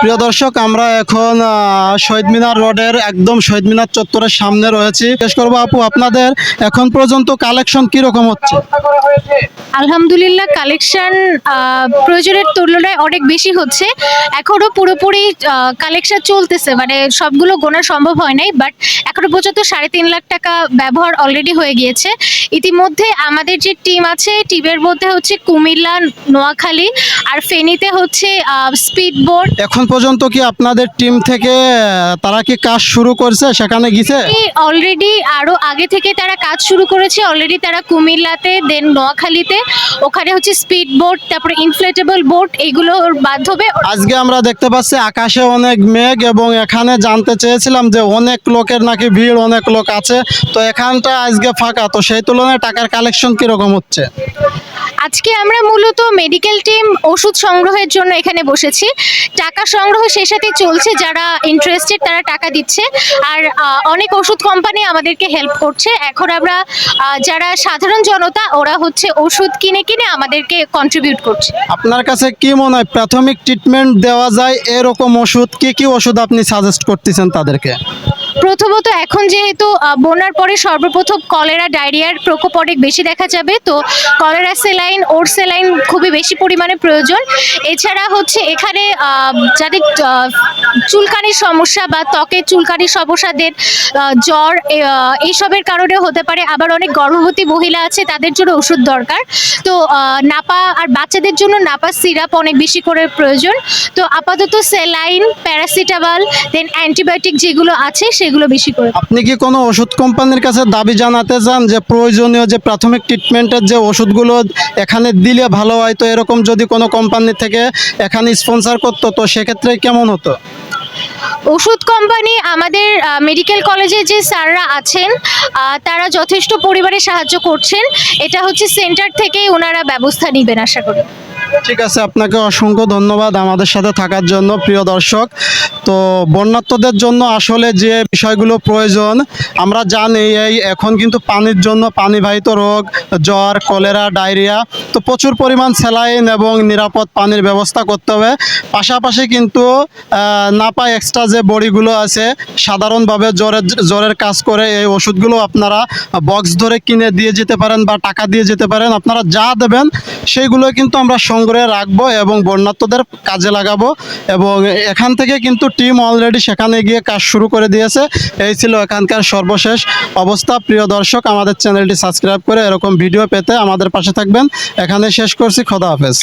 প্রিয় দর্শক, আমরা এখন শহীদ মিনার রোডের একদম শহীদ মিনার চত্বরের সামনে রয়েছি। জিজ্ঞেস করবো আপু, আপনাদের এখন পর্যন্ত কালেকশন কি রকম হচ্ছে? আলহামদুলিল্লাহ, কালেকশন প্রয়োজনের তুলনায় অনেক বেশি হচ্ছে। এখনো পুরোপুরি কালেকশন চলতেছে, মানে সবগুলো গোনা সম্ভব হয় নাই, বাট এখনো পর্যন্ত 3.5 লাখ টাকা ব্যবহার অলরেডি হয়ে গিয়েছে। ইতিমধ্যে আমাদের যে টিম আছে, টিমের মধ্যে হচ্ছে কুমিল্লা, নোয়াখালী আর ফেনীতে হচ্ছে স্পিড বোট। এখন পর্যন্ত কি আপনাদের টিম থেকে তারা কি কাজ শুরু করছে, সেখানে গেছে? অলরেডি আরো আগে থেকে তারা কাজ শুরু করেছে। অলরেডি তারা কুমিল্লাতে, দেন নোয়াখালীতে, ওখানে হচ্ছে স্পিড বোট, তারপরে ইনফ্লেটেবল বোট, এগুলোর মাধ্যমে। আজকে আমরা দেখতে পাচ্ছি আকাশে অনেক মেঘ, এবং এখানে জানতে চেয়েছিলাম যে অনেক লোকের নাকি ভিড়, অনেক লোক আছে, তো এখানটা আজকে ফাঁকা, তো সেই তুলনায় টাকার কালেকশন কিরকম হচ্ছে? আজকে আমরা মূলত মেডিকেল টিম ওষুধ সংগ্রহের জন্য এখানে বসেছি। টাকা সংগ্রহ সেই সাথে চলছে, যারা ইন্টারেস্টেড তারা টাকা দিচ্ছে, আর অনেক ওষুধ কোম্পানি আমাদেরকে হেল্প করছে। এখন আমরা যারা সাধারণ জনতা, ওরা হচ্ছে ওষুধ কিনে কিনে আমাদেরকে কন্ট্রিবিউট করছে। আপনার কাছে কি মনে হয় প্রাথমিক ট্রিটমেন্ট দেওয়া যায় এরকম ওষুধ, কি কি ওষুধ আপনি সাজেস্ট করতেছেন তাদেরকে? প্রথমত, এখন যেহেতু বন্যার পরে সর্বপ্রথম কলেরা, ডায়রিয়ার প্রকোপ অনেক বেশি দেখা যাবে, তো কলেরা স্যালাইন, ওর স্যালাইন খুবই বেশি পরিমাণে প্রয়োজন। এছাড়া হচ্ছে এখানে যাদের চুলকানির সমস্যা বা ত্বকের চুলকানির সমস্যাদের, জ্বর, এইসবের কারণে হতে পারে। আবার অনেক গর্ভবতী মহিলা আছে, তাদের জন্য ওষুধ দরকার। তো নাপা আর বাচ্চাদের জন্য নাপা সিরাপ অনেক বেশি করে প্রয়োজন। তো আপাতত স্যালাইন, প্যারাসিটামল, দেন অ্যান্টিবায়োটিক যেগুলো আছে সেগুলো বেশি করে। আপনি কি কোনো ওষুধ কোম্পানির কাছে দাবি জানাতে চান যে প্রয়োজনীয় যে প্রাথমিক ট্রিটমেন্টের যে ওষুধগুলো এখানে দিলে ভালো হয়, তো এরকম যদি কোনো কোম্পানি থেকে এখানে স্পন্সর করতো তো সেক্ষেত্রে কেমন হতো? ওষুধ কোম্পানি, আমাদের মেডিকেল কলেজে যে স্যাররা আছেন, তারা যথেষ্ট পরিমাণে সাহায্য করছেন। এটা হচ্ছে সেন্টার থেকেই ওনারা ব্যবস্থা নেবেন আশা করি। ঠিক আছে, আপনাকে অসংখ্য ধন্যবাদ আমাদের সাথে থাকার জন্য। প্রিয় দর্শক, তো বন্যার্তদের জন্য আসলে যে বিষয়গুলো প্রয়োজন আমরা জানি, এই এখন কিন্তু পানির জন্য পানিবাহিত রোগ, জ্বর, কলেরা, ডায়রিয়া, তো প্রচুর পরিমাণ স্যালাইন এবং নিরাপদ পানির ব্যবস্থা করতে হবে। পাশাপাশি কিন্তু নাপা এক্সট্রা যে বড়িগুলো আছে, সাধারণভাবে জ্বরের কাজ করে, এই ওষুধগুলো আপনারা বক্স ধরে কিনে দিয়ে যেতে পারেন বা টাকা দিয়ে যেতে পারেন। আপনারা যা দেবেন সেইগুলো কিন্তু আমরা সংগ্রহে রাখবো এবং বন্যার্তদের কাজে লাগাবো। এবং এখান থেকে কিন্তু টিম অলরেডি সেখানে গিয়ে কাজ শুরু করে দিয়েছে। এই ছিল এখানকার সর্বশেষ অবস্থা। প্রিয় দর্শক, আমাদের চ্যানেলটি সাবস্ক্রাইব করে এরকম ভিডিও পেতে আমাদের পাশে থাকবেন। এখানে শেষ করছি, খোদা হাফেজ।